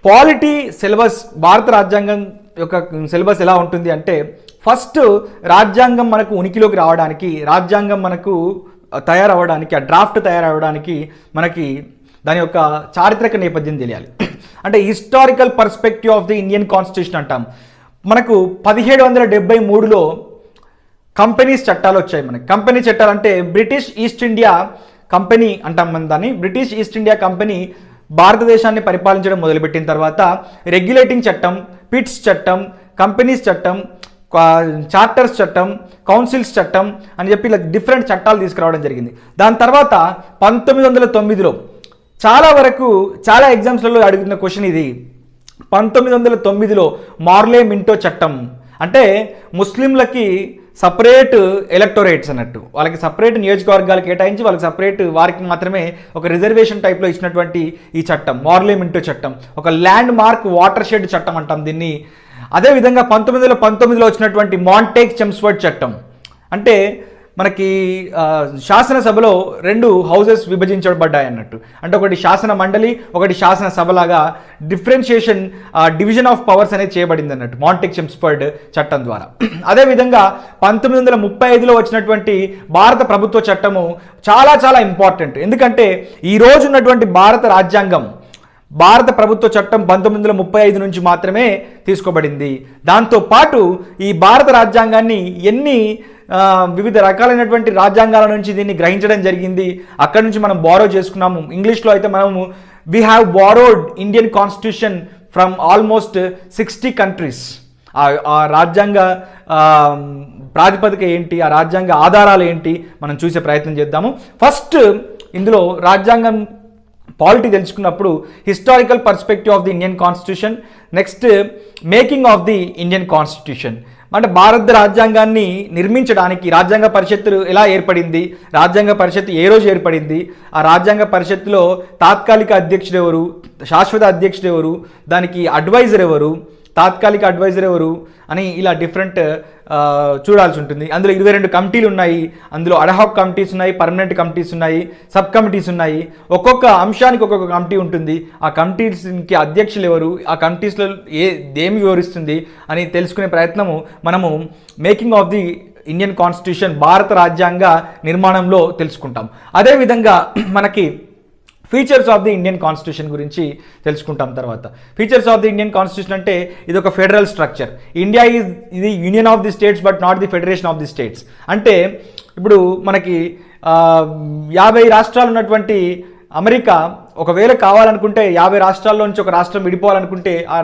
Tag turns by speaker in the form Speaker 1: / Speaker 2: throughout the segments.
Speaker 1: Polity syllabus, భారత రాజ్యాంగం యొక్క సిలబస్ ఎలా ఉంటుంది అంటే, ఫస్ట్ రాజ్యాంగం మనకు ఉనికిలోకి రావడానికి, రాజ్యాంగం మనకు తయారవ్వడానికి, ఆ డ్రాఫ్ట్ తయారవ్వడానికి మనకి దాని యొక్క చారిత్రక నేపథ్యం తెలియాలి. అంటే historical perspective of the Indian constitution అంటాం. మనకు 1773లో కంపెనీస్ చట్టాలు వచ్చాయి. మనకి కంపెనీ చట్టాలు అంటే బ్రిటిష్ ఈస్ట్ ఇండియా కంపెనీ అంటాం మనం దాన్ని. బ్రిటిష్ ఈస్ట్ ఇండియా కంపెనీ భారతదేశాన్ని పరిపాలించడం మొదలుపెట్టిన తర్వాత రెగ్యులేటింగ్ చట్టం, పిట్స్ చట్టం, కంపెనీస్ చట్టం, చార్టర్స్ చట్టం, కౌన్సిల్స్ చట్టం అని చెప్పి ఇలా డిఫరెంట్ చట్టాలు తీసుకురావడం జరిగింది. దాని తర్వాత 1909లో చాలా వరకు చాలా ఎగ్జామ్స్లలో అడుగుతున్న క్వశ్చన్ ఇది. 1909లో మార్లే మింటో చట్టం అంటే ముస్లింలకి సపరేట్ ఎలక్టోరేట్స్ అన్నట్టు, వాళ్ళకి సపరేట్ నియోజకవర్గాలు కేటాయించి వాళ్ళకి సపరేట్ వారికి మాత్రమే ఒక రిజర్వేషన్ టైప్లో ఇచ్చినటువంటి ఈ చట్టం మార్లే మింటో చట్టం, ఒక ల్యాండ్ మార్క్ వాటర్ షెడ్ చట్టం అంటాం దీన్ని. అదేవిధంగా 1919లో వచ్చినటువంటి మాంటేగ్ చెమ్స్ఫర్డ్ చట్టం అంటే మనకి శాసనసభలో 2 హౌసెస్ విభజించబడ్డాయి అన్నట్టు. అంటే ఒకటి శాసన మండలి, ఒకటి శాసనసభలాగా డిఫరెన్షియేషన్, డివిజన్ ఆఫ్ పవర్స్ అనేది చేయబడింది అన్నట్టు మాంటేగ్ చెమ్స్ఫర్డ్ చట్టం ద్వారా. అదేవిధంగా 1935లో వచ్చినటువంటి భారత ప్రభుత్వ చట్టము చాలా చాలా ఇంపార్టెంట్. ఎందుకంటే ఈ రోజు ఉన్నటువంటి భారత రాజ్యాంగం, భారత ప్రభుత్వ చట్టం 1935 నుంచి మాత్రమే తీసుకోబడింది. దాంతోపాటు ఈ భారత రాజ్యాంగాన్ని వివిధ రకాలైనటువంటి రాజ్యాంగాల నుంచి దీన్ని గ్రహించడం జరిగింది. అక్కడి నుంచి మనం బారో చేసుకున్నాము. ఇంగ్లీష్లో అయితే మనము we have borrowed Indian constitution from almost 60 countries. ఆ రాజ్యాంగ ప్రాతిపదిక ఏంటి, ఆ రాజ్యాంగ ఆధారాలు ఏంటి మనం చూసే ప్రయత్నం చేద్దాము. ఫస్ట్ ఇందులో రాజ్యాంగం పాలిటీ తెలుసుకున్నప్పుడు historical perspective of the Indian constitution, next making of the Indian constitution. అంటే భారత రాజ్యాంగాన్ని నిర్మించడానికి రాజ్యాంగ పరిషత్తు ఎలా ఏర్పడింది, రాజ్యాంగ పరిషత్తు ఏ రోజు ఏర్పడింది, ఆ రాజ్యాంగ పరిషత్తులో తాత్కాలిక అధ్యక్షుడు ఎవరు, శాశ్వత అధ్యక్షుడు ఎవరు, దానికి అడ్వైజర్ ఎవరు, తాత్కాలిక అడ్వైజర్ ఎవరు అని ఇలా డిఫరెంట్ చూడాల్సి ఉంటుంది. అందులో 22 కమిటీలు ఉన్నాయి. అందులో అడ్హాక్ కమిటీస్ ఉన్నాయి, పర్మనెంట్ కమిటీస్ ఉన్నాయి, సబ్ కమిటీస్ ఉన్నాయి. ఒక్కొక్క అంశానికి ఒక్కొక్క కమిటీ ఉంటుంది. ఆ కమిటీస్కి అధ్యక్షులు ఎవరు, ఆ కమిటీస్లో ఏమి వివరిస్తుంది అని తెలుసుకునే ప్రయత్నము మనము making of the Indian constitution, భారత రాజ్యాంగ నిర్మాణంలో తెలుసుకుంటాం. అదేవిధంగా మనకి features of the Indian constitution గురించి తెలుసుకుంటాం. తర్వాత features of the Indian constitution అంటే ఇది ఒక ఫెడరల్ స్ట్రక్చర్. ఇండియా ఈజ్ ఇది union of the states but not the federation of the states. అంటే ఇప్పుడు మనకి 50 రాష్ట్రాలు ఉన్నటువంటి అమెరికా ఒకవేళ కావాలనుకుంటే 50 రాష్ట్రాల్లో నుంచి ఒక రాష్ట్రం విడిపోవాలనుకుంటే ఆ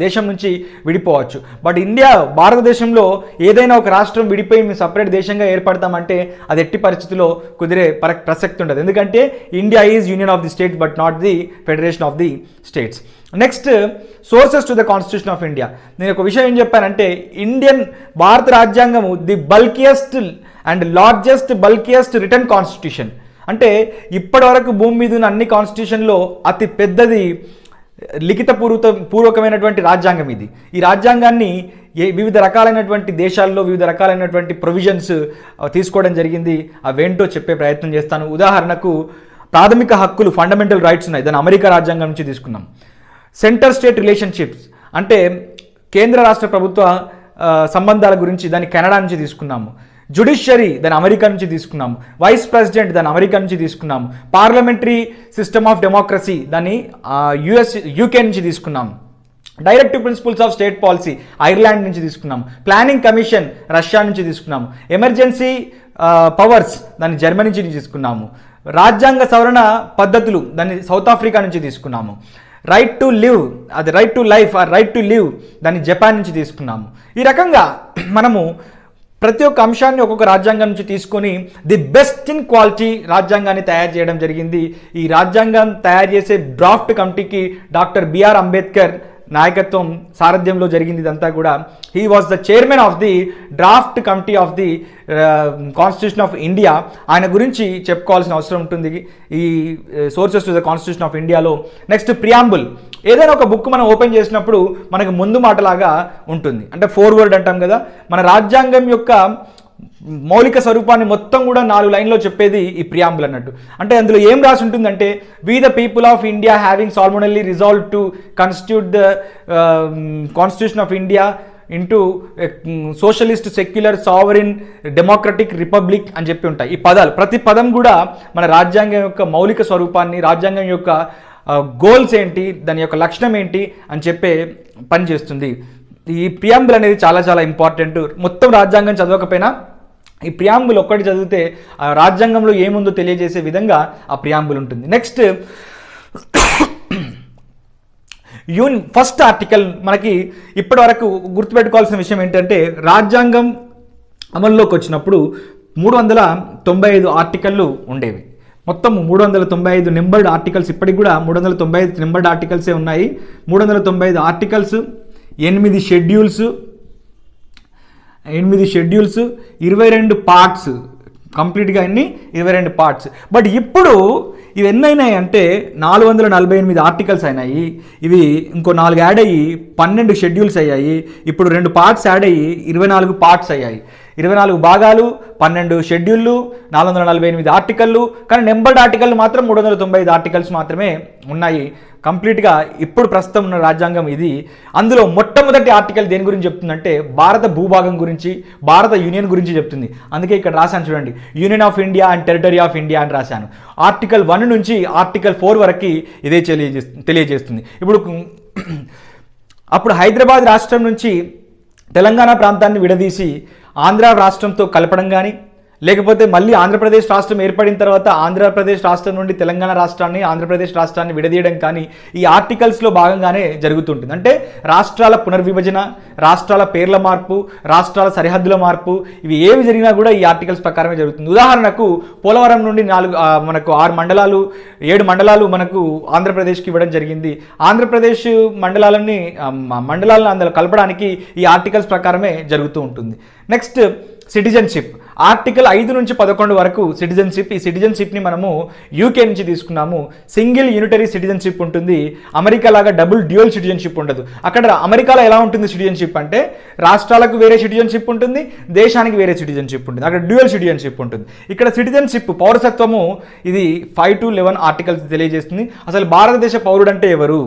Speaker 1: దేశం నుంచి విడిపోవచ్చు. బట్ ఇండియా, భారతదేశంలో ఏదైనా ఒక రాష్ట్రం విడిపోయి మేము సపరేట్ దేశంగా ఏర్పడతామంటే అది ఎట్టి పరిస్థితుల్లో కుదిరే ప్రసక్తి ఉండదు. ఎందుకంటే India is union of the states but not the federation of the states. Next sources to the constitution of India. నేను ఒక విషయం ఏం చెప్పానంటే భారత రాజ్యాంగము ది బల్కియెస్ట్ అండ్ బల్కియెస్ట్ రిటర్న్ కాన్స్టిట్యూషన్. అంటే ఇప్పటి వరకు భూమి మీద ఉన్న అన్ని కాన్స్టిట్యూషన్లో అతి పెద్దది లిఖిత పూర్వకమైనటువంటి రాజ్యాంగం ఇది. ఈ రాజ్యాంగాన్ని వివిధ రకాలైనటువంటి దేశాల్లో వివిధ రకాలైనటువంటి ప్రొవిజన్స్ తీసుకోవడం జరిగింది. అవేంటో చెప్పే ప్రయత్నం చేస్తాను. ఉదాహరణకు ప్రాథమిక హక్కులు, ఫండమెంటల్ రైట్స్ ఉన్నాయి, దాన్ని అమెరికా రాజ్యాంగం నుంచి తీసుకున్నాం. సెంటర్ స్టేట్ రిలేషన్షిప్స్ అంటే కేంద్ర రాష్ట్ర ప్రభుత్వ సంబంధాల గురించి దాన్ని కెనడా నుంచి తీసుకున్నాము. జుడిషియరీ దాన్ని అమెరికా నుంచి తీసుకున్నాము. వైస్ ప్రెసిడెంట్ దాన్ని అమెరికా నుంచి తీసుకున్నాము. పార్లమెంటరీ సిస్టమ్ ఆఫ్ డెమోక్రసీ దాన్ని యూకే నుంచి తీసుకున్నాము. Directive principles of state policy Ireland నుంచి తీసుకున్నాము. ప్లానింగ్ కమిషన్ రష్యా నుంచి తీసుకున్నాము. ఎమర్జెన్సీ పవర్స్ దాన్ని జర్మనీ నుంచి తీసుకున్నాము. రాజ్యాంగ సవరణ పద్ధతులు దాన్ని సౌత్ ఆఫ్రికా నుంచి తీసుకున్నాము. రైట్ టు లివ్, అది right to life or right to live దాన్ని జపాన్ నుంచి తీసుకున్నాము. ఈ రకంగా మనము ప్రతి ఒక్క అంశాన్ని ఒక్కొక్క రాజ్యాంగం నుంచి తీసుకొని ది బెస్ట్ ఇన్ క్వాలిటీ రాజ్యాంగాన్ని తయారు చేయడం జరిగింది. ఈ రాజ్యాంగం తయారు చేసే డ్రాఫ్ట్ కమిటీకి డాక్టర్ బిఆర్ అంబేద్కర్ నాయకత్వం, సారథ్యంలో జరిగింది ఇదంతా కూడా. He was the chairman of the draft committee of the constitution of India. ఆయన గురించి చెప్పుకోవాల్సిన అవసరం ఉంటుంది ఈ sources to the constitution of ఇండియాలో. Next preamble. ఏదైనా ఒక బుక్ మనం ఓపెన్ చేసినప్పుడు మనకు ముందు మాటలాగా ఉంటుంది, అంటే ఫోర్వర్డ్ అంటాం కదా. మన రాజ్యాంగం యొక్క మౌలిక స్వరూపాన్ని మొత్తం కూడా 4 లైన్లో చెప్పేది ఈ ప్రియాంబుల్ అన్నట్టు. అంటే అందులో ఏం రాసి ఉంటుందంటే, we the people of India having solemnly resolved to constitute the constitution of India into socialist secular sovereign democratic republic అని చెప్పి ఉంటాయి. ఈ పదాలు ప్రతి పదం కూడా మన రాజ్యాంగం యొక్క మౌలిక స్వరూపాన్ని, రాజ్యాంగం యొక్క గోల్స్ ఏంటి, దాని యొక్క లక్షణం ఏంటి అని చెప్పే పని చేస్తుంది. ఈ ప్రియాంబుల్ అనేది చాలా చాలా ఇంపార్టెంట్. మొత్తం రాజ్యాంగం చదవకపోయినా ఈ ప్రియాంబుల్ ఒక్కటి చదివితే ఆ రాజ్యాంగంలో ఏముందో తెలియజేసే విధంగా ఆ ప్రియాంబుల్ ఉంటుంది. నెక్స్ట్ ఫస్ట్ ఆర్టికల్ మనకి ఇప్పటి వరకు గుర్తుపెట్టుకోవాల్సిన విషయం ఏంటంటే, రాజ్యాంగం అమల్లోకి వచ్చినప్పుడు 395 ఆర్టికళ్ళు ఉండేవి. మొత్తం 395 నెంబర్డ్ ఆర్టికల్స్, ఇప్పటికి కూడా 395 నెంబర్డ్ ఆర్టికల్సే ఉన్నాయి. 395 ఆర్టికల్స్, 8 షెడ్యూల్స్, 22 పార్ట్స్, కంప్లీట్గా అన్ని 22 పార్ట్స్. బట్ ఇప్పుడు ఇవి ఎన్నైనాయి అంటే 448 ఆర్టికల్స్ అయినాయి. ఇవి ఇంకో 4 యాడ్ అయ్యి 12 షెడ్యూల్స్ అయ్యాయి. ఇప్పుడు 2 పార్ట్స్ యాడ్ అయ్యి 24 పార్ట్స్ అయ్యాయి. 24 భాగాలు, 12 షెడ్యూళ్ళు, 448 ఆర్టికల్లు. కానీ నెంబర్డ్ ఆర్టికల్ మాత్రం 395 ఆర్టికల్స్ మాత్రమే ఉన్నాయి. కంప్లీట్గా ఇప్పుడు ప్రస్తుతం ఉన్న రాజ్యాంగం ఇది. అందులో మొట్టమొదటి ఆర్టికల్ దేని గురించి చెప్తుందంటే, భారత భూభాగం గురించి, భారత యూనియన్ గురించి చెప్తుంది. అందుకే ఇక్కడ రాశాను చూడండి, union of India and territory of India అని రాశాను. ఆర్టికల్ 1 నుంచి ఆర్టికల్ 4 వరకు ఇదే తెలియజేస్తుంది. అప్పుడు హైదరాబాద్ రాష్ట్రం నుంచి తెలంగాణ ప్రాంతాన్ని విడదీసి ఆంధ్ర రాష్ట్రంతో కలపడం కానీ, లేకపోతే మళ్ళీ ఆంధ్రప్రదేశ్ రాష్ట్రం ఏర్పడిన తర్వాత ఆంధ్రప్రదేశ్ రాష్ట్రం నుండి తెలంగాణ రాష్ట్రాన్ని, ఆంధ్రప్రదేశ్ రాష్ట్రాన్ని విడదీయడం కానీ ఈ ఆర్టికల్స్లో భాగంగానే జరుగుతుంటుంది. అంటే రాష్ట్రాల పునర్విభజన, రాష్ట్రాల పేర్ల మార్పు, రాష్ట్రాల సరిహద్దుల మార్పు, ఇవి ఏవి జరిగినా కూడా ఈ ఆర్టికల్స్ ప్రకారమే జరుగుతుంది. ఉదాహరణకు పోలవరం నుండి మనకు 6 మండలాలు, 7 మండలాలు మనకు ఆంధ్రప్రదేశ్కి ఇవ్వడం జరిగింది. ఆంధ్రప్రదేశ్ మండలాలను అందులో కలపడానికి ఈ ఆర్టికల్స్ ప్రకారమే జరుగుతూ ఉంటుంది. నెక్స్ట్ సిటిజన్షిప్, ఆర్టికల్ 5 నుంచి 11 వరకు సిటిజన్షిప్. ఈ సిటిజన్షిప్ని మనము యూకే నుంచి తీసుకున్నాము. సింగిల్ యూనిటరీ సిటిజన్షిప్ ఉంటుంది. అమెరికా లాగా డబుల్ డ్యూయల్ సిటిజన్షిప్ ఉండదు. అక్కడ అమెరికాలో ఎలా ఉంటుంది సిటిజన్షిప్ అంటే, రాష్ట్రాలకు వేరే సిటిజన్షిప్ ఉంటుంది, దేశానికి వేరే సిటిజన్షిప్ ఉంటుంది. అక్కడ డ్యూయల్ సిటిజన్షిప్ ఉంటుంది. ఇక్కడ సిటిజన్షిప్, పౌరసత్వము, ఇది 5 to 11 ఆర్టికల్స్ తెలియజేస్తుంది. అసలు భారతదేశ పౌరుడు అంటే ఎవరు?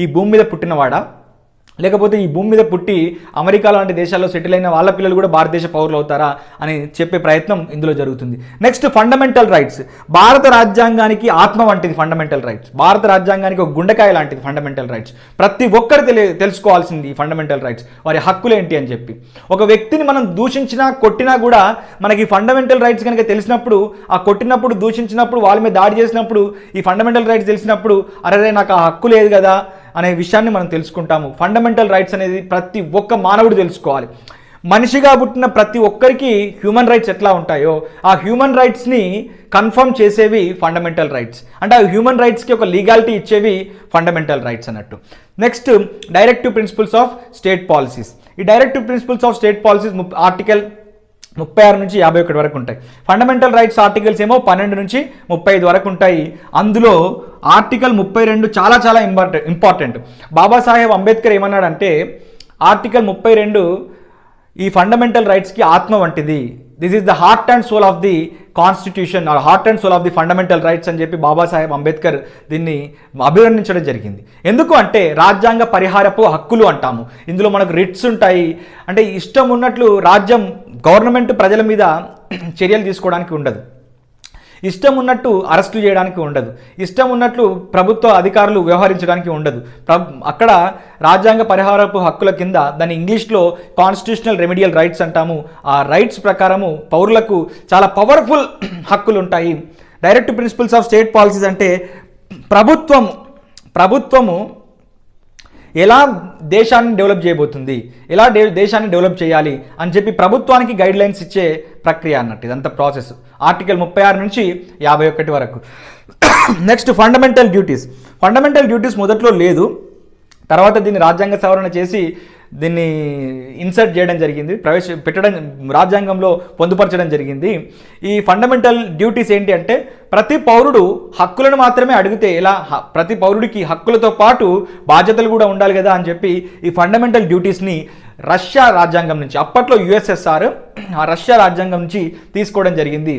Speaker 1: ఈ భూమి మీద పుట్టినవాడా, లేకపోతే ఈ భూమి మీద పుట్టి అమెరికా లాంటి దేశాల్లో సెటిల్ అయిన వాళ్ళ పిల్లలు కూడా భారతదేశ పౌరులు అవుతారా అని చెప్పే ప్రయత్నం ఇందులో జరుగుతుంది. నెక్స్ట్ ఫండమెంటల్ రైట్స్, భారత రాజ్యాంగానికి ఆత్మ వంటిది ఫండమెంటల్ రైట్స్. భారత రాజ్యాంగానికి ఒక గుండెకాయ లాంటిది ఫండమెంటల్ రైట్స్. ప్రతి ఒక్కరు తెలుసుకోవాల్సింది ఈ ఫండమెంటల్ రైట్స్, వారి హక్కులు ఏంటి అని చెప్పి. ఒక వ్యక్తిని మనం దూషించినా కొట్టినా కూడా మనకి ఫండమెంటల్ రైట్స్ కనుక తెలిసినప్పుడు, ఆ కొట్టినప్పుడు, దూషించినప్పుడు, వాళ్ళ మీద దాడి చేసినప్పుడు ఈ ఫండమెంటల్ రైట్స్ తెలిసినప్పుడు, అరే నాకు ఆ హక్కు లేదు కదా అనే విషయాన్ని మనం తెలుసుకుంటాము. ఫండమెంటల్ రైట్స్ అనేది ప్రతి ఒక్క మానవుడు తెలుసుకోవాలి. మనిషిగా పుట్టిన ప్రతి ఒక్కరికి హ్యూమన్ రైట్స్ ఎట్లా ఉంటాయో ఆ హ్యూమన్ రైట్స్ని కన్ఫర్మ్ చేసేవి ఫండమెంటల్ రైట్స్. అంటే ఆ హ్యూమన్ రైట్స్కి ఒక లీగాలిటీ ఇచ్చేవి ఫండమెంటల్ రైట్స్ అన్నట్టు. Next directive principles of state policies. ఈ directive principles of state policies article 36 నుంచి 51 వరకు ఉంటాయి. ఫండమెంటల్ రైట్స్ ఆర్టికల్స్ ఏమో 12 నుంచి 35 వరకు ఉంటాయి. అందులో ఆర్టికల్ 32 చాలా చాలా ఇంపార్టెంట్. బాబాసాహెబ్ అంబేద్కర్ ఏమన్నాడంటే, ఆర్టికల్ 32 ఈ ఫండమెంటల్ రైట్స్కి ఆత్మ వంటిది. This is the heart and soul of the constitution or heart and soul of the fundamental rights అని చెప్పి బాబాసాహెబ్ అంబేద్కర్ దీన్ని అభివర్ణించడం జరిగింది. ఎందుకు అంటే, రాజ్యాంగ పరిహారపు హక్కులు అంటాము. ఇందులో మనకు రిట్స్ ఉంటాయి. అంటే ఇష్టం ఉన్నట్లు గవర్నమెంట్ ప్రజల మీద చర్యలు తీసుకోవడానికి ఉండదు, ఇష్టం ఉన్నట్టు అరెస్టులు చేయడానికి ఉండదు, ఇష్టం ఉన్నట్లు ప్రభుత్వ అధికారులు వ్యవహరించడానికి ఉండదు. అక్కడ రాజ్యాంగ పరిహారపు హక్కుల కింద, దాన్ని ఇంగ్లీష్లో కాన్స్టిట్యూషనల్ రెమెడియల్ రైట్స్ అంటాము. ఆ రైట్స్ ప్రకారము పౌరులకు చాలా పవర్ఫుల్ హక్కులు ఉంటాయి. Direct principles of state policies అంటే ప్రభుత్వము ఎలా దేశాన్ని డెవలప్ చేయబోతుంది, ఎలా దేశాన్ని డెవలప్ చేయాలి అని చెప్పి ప్రభుత్వానికి గైడ్ లైన్స్ ఇచ్చే ప్రక్రియ అన్నట్టు ఇదంతా ప్రాసెస్. ఆర్టికల్ 36 నుంచి 51 వరకు. నెక్స్ట్ ఫండమెంటల్ డ్యూటీస్ మొదట్లో లేదు, తర్వాత దీన్ని రాజ్యాంగ సవరణ చేసి దీన్ని ఇన్సర్ట్ చేయడం జరిగింది, రాజ్యాంగంలో పొందుపరచడం జరిగింది. ఈ ఫండమెంటల్ డ్యూటీస్ ఏంటి అంటే, ప్రతి పౌరుడు హక్కులను మాత్రమే అడిగితే ఎలా, ప్రతి పౌరుడికి హక్కులతో పాటు బాధ్యతలు కూడా ఉండాలి కదా అని చెప్పి ఈ ఫండమెంటల్ డ్యూటీస్ని రష్యా రాజ్యాంగం నుంచి, అప్పట్లో యుఎస్ఎస్ఆర్, ఆ రష్యా రాజ్యాంగం నుంచి తీసుకోవడం జరిగింది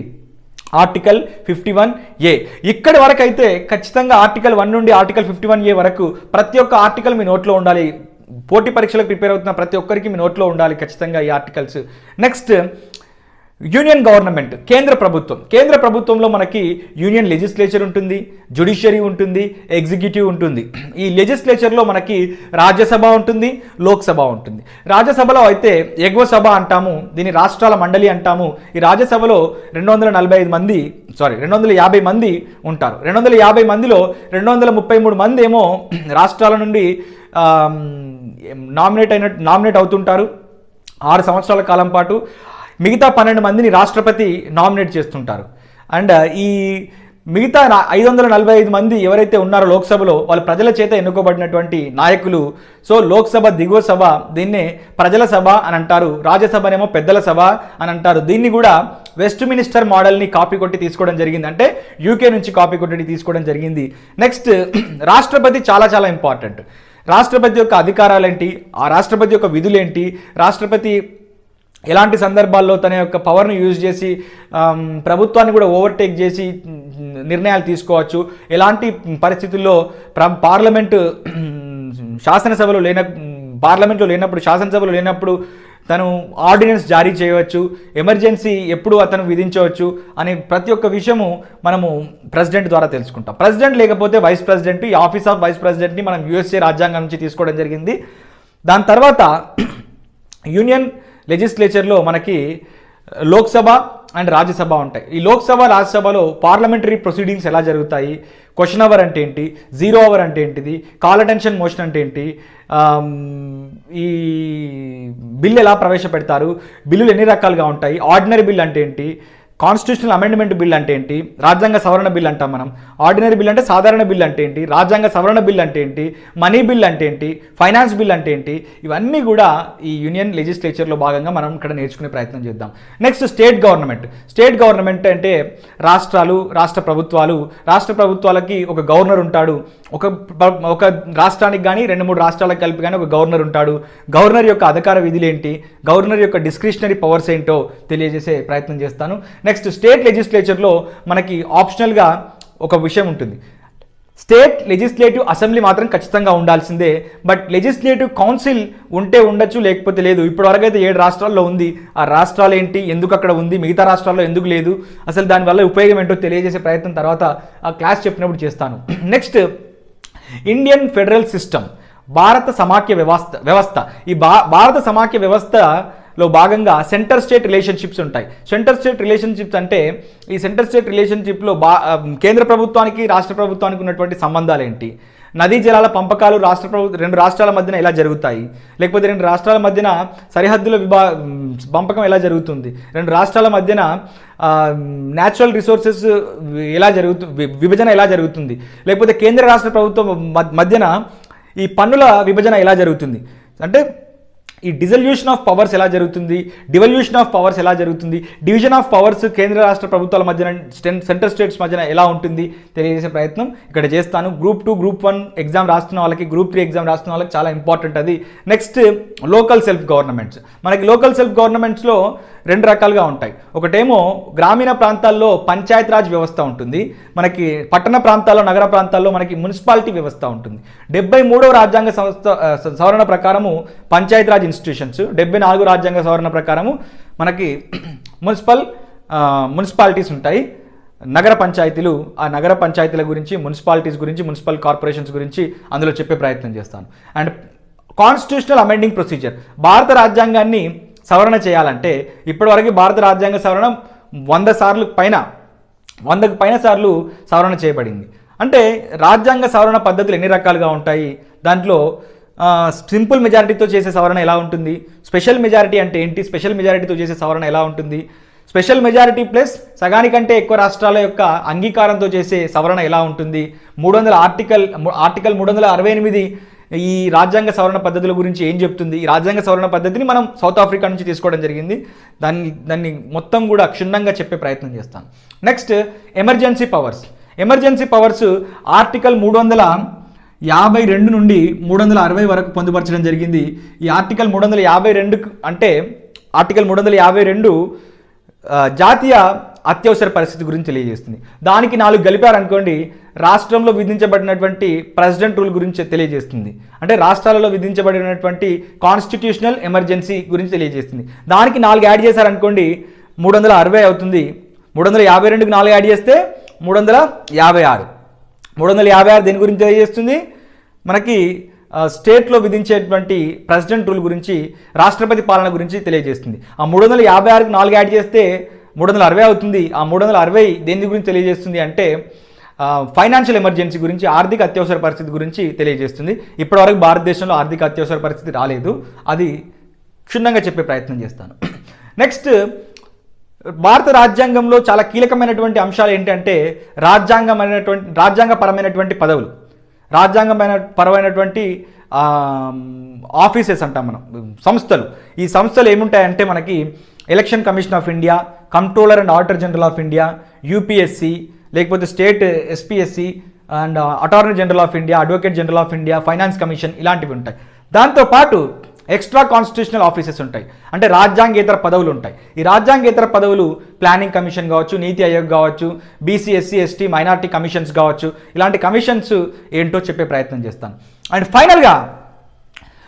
Speaker 1: ఆర్టికల్ 51A. ఇక్కడి వరకు అయితే ఖచ్చితంగా ఆర్టికల్ 1 నుండి ఆర్టికల్ 51A వరకు ప్రతి ఒక్క ఆర్టికల్ మీ నోట్లో ఉండాలి. పోటీ పరీక్షలకు ప్రిపేర్ అవుతున్న ప్రతి ఒక్కరికి మీ నోట్లో ఉండాలి ఖచ్చితంగా ఈ ఆర్టికల్స్. నెక్స్ట్ యూనియన్ గవర్నమెంట్, కేంద్ర ప్రభుత్వం. కేంద్ర ప్రభుత్వంలో మనకి యూనియన్ లెజిస్లేచర్ ఉంటుంది, జ్యుడిషియరీ ఉంటుంది, ఎగ్జిక్యూటివ్ ఉంటుంది. ఈ లెజిస్లేచర్లో మనకి రాజ్యసభ ఉంటుంది, లోక్సభ ఉంటుంది. రాజ్యసభలో అయితే ఎగువ సభ అంటాము, దీని రాష్ట్రాల మండలి అంటాము. ఈ రాజ్యసభలో 250 మంది ఉంటారు. 250 మందిలో 233 మంది ఏమో రాష్ట్రాల నుండి నామినేట్ అవుతుంటారు 6 సంవత్సరాల కాలం పాటు. మిగతా 12 మందిని రాష్ట్రపతి నామినేట్ చేస్తుంటారు. అండ్ ఈ మిగతా 545 మంది ఎవరైతే ఉన్నారో లోక్సభలో వాళ్ళు ప్రజల చేత ఎన్నుకోబడినటువంటి నాయకులు. సో లోక్సభ దిగువ సభ, దీన్నే ప్రజల సభ అని అంటారు. రాజ్యసభనేమో పెద్దల సభ అని అంటారు. దీన్ని కూడా వెస్ట్ మినిస్టర్ మోడల్ని కాపీ కొట్టి తీసుకోవడం జరిగింది, అంటే యూకే నుంచి కాపీ కొట్టి తీసుకోవడం జరిగింది. నెక్స్ట్ రాష్ట్రపతి చాలా చాలా ఇంపార్టెంట్. రాష్ట్రపతి యొక్క అధికారాలు ఏంటి, ఆ రాష్ట్రపతి యొక్క విధులేంటి, రాష్ట్రపతి ఎలాంటి సందర్భాల్లో తన యొక్క పవర్ని యూజ్ చేసి ప్రభుత్వాన్ని కూడా ఓవర్టేక్ చేసి నిర్ణయాలు తీసుకోవచ్చు, ఎలాంటి పరిస్థితుల్లో పార్లమెంట్లో లేనప్పుడు శాసనసభలో లేనప్పుడు తను ఆర్డినెన్స్ జారీ చేయవచ్చు, ఎమర్జెన్సీ ఎప్పుడు అతను విధించవచ్చు అని ప్రతి ఒక్క విషయము మనము ప్రెసిడెంట్ ద్వారా తెలుసుకుంటాం. ప్రెసిడెంట్ లేకపోతే వైస్ ప్రెసిడెంట్, ఈ ఆఫీస్ ఆఫ్ వైస్ ప్రెసిడెంట్ని మనం యూఎస్ఏ రాజ్యాంగం నుంచి తీసుకోవడం జరిగింది. దాని తర్వాత యూనియన్ లెజిస్లేచర్లో మనకి లోక్సభ అండ్ రాజ్యసభ ఉంటాయి. ఈ లోక్సభ రాజ్యసభలో పార్లమెంటరీ ప్రొసీడింగ్స్ ఎలా జరుగుతాయి, క్వశ్చన్ అవర్ అంటే ఏంటి, జీరో అవర్ అంటే ఏంటిది, కాల్ అటెన్షన్ మోషన్ అంటే ఏంటి, ఈ బిల్ ఎలా ప్రవేశపెడతారు, బిల్లులు ఎన్ని రకాలుగా ఉంటాయి, ఆర్డినరీ బిల్ అంటే ఏంటి, కాన్స్టిట్యూషనల్ అమెండ్మెంట్ బిల్ అంటే ఏంటి, రాజ్యాంగ సవరణ బిల్ అంటాం మనం. ఆర్డినరీ బిల్ అంటే సాధారణ బిల్ అంటే ఏంటి, రాజ్యాంగ సవరణ బిల్ అంటే ఏంటి, మనీ బిల్ అంటే ఏంటి, ఫైనాన్స్ బిల్ అంటే ఏంటి, ఇవన్నీ కూడా ఈ యూనియన్ లెజిస్లేచర్లో భాగంగా మనం ఇక్కడ నేర్చుకునే ప్రయత్నం చేద్దాం. Next state government. State government అంటే రాష్ట్రాలు, రాష్ట్ర ప్రభుత్వాలకి ఒక గవర్నర్ ఉంటాడు. ఒక రాష్ట్రానికి కానీ 2-3 రాష్ట్రాలకు కలిపి కానీ ఒక గవర్నర్ ఉంటాడు. గవర్నర్ యొక్క అధికార విధులేంటి, గవర్నర్ యొక్క డిస్క్రిషనరీ పవర్స్ ఏంటో తెలియజేసే ప్రయత్నం చేస్తాను. నెక్స్ట్ స్టేట్ లెజిస్లేచర్లో మనకి ఆప్షనల్గా ఒక విషయం ఉంటుంది. స్టేట్ లెజిస్లేటివ్ అసెంబ్లీ మాత్రం ఖచ్చితంగా ఉండాల్సిందే, బట్ లెజిస్లేటివ్ కౌన్సిల్ ఉంటే ఉండొచ్చు, లేకపోతే లేదు. ఇప్పటివరకు అయితే 7 రాష్ట్రాల్లో ఉంది. ఆ రాష్ట్రాలు ఏంటి, ఎందుకు అక్కడ ఉంది, మిగతా రాష్ట్రాల్లో ఎందుకు లేదు, అసలు దానివల్ల ఉపయోగం ఏంటో తెలియజేసే ప్రయత్నం తర్వాత ఆ క్లాస్ చెప్పినప్పుడు చేస్తాను. నెక్స్ట్ ఇండియన్ ఫెడరల్ సిస్టమ్, భారత సమాఖ్య వ్యవస్థ. ఈ భారత సమాఖ్య వ్యవస్థలో భాగంగా సెంటర్ స్టేట్ రిలేషన్షిప్స్ ఉంటాయి. సెంటర్ స్టేట్ రిలేషన్షిప్స్ అంటే ఈ సెంటర్ స్టేట్ రిలేషన్షిప్లో కేంద్ర ప్రభుత్వానికి రాష్ట్ర ప్రభుత్వానికి ఉన్నటువంటి సంబంధాలు ఏంటి, నదీ జలాల పంపకాలు 2 రాష్ట్రాల మధ్యన ఎలా జరుగుతాయి, లేకపోతే 2 రాష్ట్రాల మధ్యన సరిహద్దుల పంపకం ఎలా జరుగుతుంది, 2 రాష్ట్రాల మధ్యన న్యాచురల్ రిసోర్సెస్ విభజన ఎలా జరుగుతుంది, లేకపోతే కేంద్ర రాష్ట్ర ప్రభుత్వం మధ్యన ఈ పన్నుల విభజన ఎలా జరుగుతుంది, అంటే ఈ డిజల్యూషన్ ఆఫ్ పవర్స్ ఎలా జరుగుతుంది, డివల్యూషన్ ఆఫ్ పవర్స్ ఎలా జరుగుతుంది, డివిజన్ ఆఫ్ పవర్స్ కేంద్ర రాష్ట్ర ప్రభుత్వాల మధ్యన సెంటర్ స్టేట్స్ మధ్యన ఎలా ఉంటుంది తెలియజేసే ప్రయత్నం ఇక్కడ చేస్తాను. గ్రూప్ 2, గ్రూప్ 1 ఎగ్జామ్ రాస్తున్న వాళ్ళకి, గ్రూప్ 3 ఎగ్జామ్ రాస్తున్న వాళ్ళకి చాలా ఇంపార్టెంట్ అది. Next local self governments. మనకి లోకల్ సెల్ఫ్ గవర్నమెంట్స్లో 2 రకాలుగా ఉంటాయి. ఒకటేమో గ్రామీణ ప్రాంతాల్లో పంచాయత్ రాజ్ వ్యవస్థ ఉంటుంది, మనకి పట్టణ ప్రాంతాల్లో, నగర ప్రాంతాల్లో మనకి మున్సిపాలిటీ వ్యవస్థ ఉంటుంది. 73వ రాజ్యాంగ సవరణ ప్రకారము పంచాయత్ రాజ్ ఇన్స్టిట్యూషన్స్, 74 రాజ్యాంగ సవరణ ప్రకారము మనకి మున్సిపాలిటీస్ ఉంటాయి, నగర పంచాయతీలు. ఆ నగర పంచాయతీల గురించి, మున్సిపాలిటీస్ గురించి, మున్సిపల్ కార్పొరేషన్స్ గురించి అందులో చెప్పే ప్రయత్నం చేస్తాను. అండ్ కాన్స్టిట్యూషనల్ అమెండింగ్ ప్రొసీజర్, భారత రాజ్యాంగాన్ని సవరణ చేయాలంటే ఇప్పటివరకు భారత రాజ్యాంగ సవరణ 100కు పైన సార్లు సవరణ చేయబడింది. అంటే రాజ్యాంగ సవరణ పద్ధతులు ఎన్ని రకాలుగా ఉంటాయి, దాంట్లో సింపుల్ మెజారిటీతో చేసే సవరణ ఎలా ఉంటుంది, స్పెషల్ మెజారిటీ అంటే ఏంటి, స్పెషల్ మెజారిటీతో చేసే సవరణ ఎలా ఉంటుంది, స్పెషల్ మెజారిటీ ప్లస్ సగానికంటే ఎక్కువ రాష్ట్రాల యొక్క అంగీకారంతో చేసే సవరణ ఎలా ఉంటుంది, ఆర్టికల్ 368 ఈ రాజ్యాంగ సవరణ పద్ధతుల గురించి ఏం చెప్తుంది. ఈ రాజ్యాంగ సవరణ పద్ధతిని మనం సౌత్ ఆఫ్రికా నుంచి తీసుకోవడం జరిగింది. దాన్ని మొత్తం కూడా క్షుణ్ణంగా చెప్పే ప్రయత్నం చేస్తాను. Next emergency powers. ఆర్టికల్ 52 నుండి 360 వరకు పొందుపరచడం జరిగింది. ఈ ఆర్టికల్ 352 అంటే ఆర్టికల్ 352 జాతీయ అత్యవసర పరిస్థితి గురించి తెలియజేస్తుంది. దానికి 4 కలిపారనుకోండి, రాష్ట్రంలో విధించబడినటువంటి ప్రెసిడెంట్ రూల్ గురించి తెలియజేస్తుంది. అంటే రాష్ట్రాలలో విధించబడినటువంటి కాన్స్టిట్యూషనల్ ఎమర్జెన్సీ గురించి తెలియజేస్తుంది. దానికి 4 యాడ్ చేశారనుకోండి 360 అవుతుంది. 352కి 4 యాడ్ చేస్తే 356. 356 దేని గురించి తెలియజేస్తుంది? మనకి స్టేట్లో విధించేటువంటి ప్రెసిడెంట్ రూల్ గురించి, రాష్ట్రపతి పాలన గురించి తెలియజేస్తుంది. ఆ 356కి 4 యాడ్ చేస్తే 360 అవుతుంది. ఆ 360 దేని గురించి తెలియజేస్తుంది అంటే ఫైనాన్షియల్ ఎమర్జెన్సీ గురించి, ఆర్థిక అత్యవసర పరిస్థితి గురించి తెలియజేస్తుంది. ఇప్పటివరకు భారతదేశంలో ఆర్థిక అత్యవసర పరిస్థితి రాలేదు. అది క్షుణ్ణంగా చెప్పే ప్రయత్నం చేస్తాను. నెక్స్ట్, భారత రాజ్యాంగంలో చాలా కీలకమైనటువంటి అంశాలు ఏంటంటే రాజ్యాంగపరమైనటువంటి పదవులు, పరమైనటువంటి ఆఫీసెస్ అంటాం మనం, సంస్థలు. ఈ సంస్థలు ఏముంటాయంటే మనకి election commission of India, comptroller and auditor general of India, UPSC, లేకపోతే state SPSC and attorney general of India, advocate general of India, finance commission, ఇలాంటివి ఉంటాయి. దాంతోపాటు ఎక్స్ట్రా కాన్స్టిట్యూషనల్ ఆఫీసెస్ ఉంటాయి, అంటే రాజ్యాంగేతర పదవులు ఉంటాయి. ఈ రాజ్యాంగేతర పదవులు ప్లానింగ్ కమిషన్ కావచ్చు, నీతి ఆయోగ్ కావచ్చు, BC SC ST minority commissions కావచ్చు. ఇలాంటి కమిషన్స్ ఏంటో చెప్పే ప్రయత్నం చేస్తాను. అండ్ ఫైనల్గా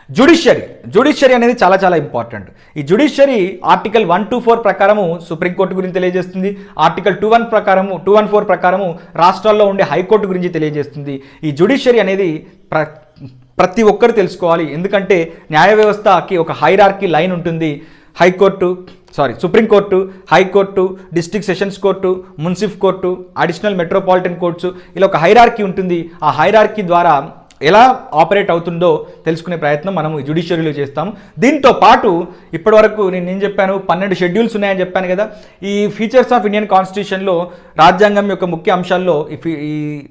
Speaker 1: జ్యుడిషియరీ అనేది చాలా చాలా ఇంపార్టెంట్. ఈ జ్యుడిషియరీ ఆర్టికల్ 124 ప్రకారము సుప్రీంకోర్టు గురించి తెలియజేస్తుంది. ఆర్టికల్ 214 ప్రకారము రాష్ట్రాల్లో ఉండే హైకోర్టు గురించి తెలియజేస్తుంది. ఈ జ్యుడిషియరీ అనేది ప్రతి ఒక్కరు తెలుసుకోవాలి. ఎందుకంటే న్యాయ వ్యవస్థకి ఒక హైరార్కీ లైన్ ఉంటుంది. Supreme court, high court, district sessions court, munsif court, additional metropolitan courts, ఇలా ఒక హైరార్కీ ఉంటుంది. ఆ హైరార్కీ ద్వారా ఎలా ఆపరేట్ అవుతుందో తెలుసుకునే ప్రయత్నం మనం జ్యుడిషియరీలో చేస్తాము. దీంతో పాటు ఇప్పటివరకు నేను చెప్పాను 12 షెడ్యూల్స్ ఉన్నాయని చెప్పాను కదా. ఈ ఫీచర్స్ ఆఫ్ ఇండియన్ కాన్స్టిట్యూషన్లో రాజ్యాంగం యొక్క ముఖ్య అంశాల్లో ఈ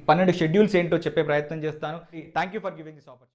Speaker 1: 12 షెడ్యూల్స్ ఏంటో చెప్పే ప్రయత్నం చేస్తాను. Thank you for giving this opportunity.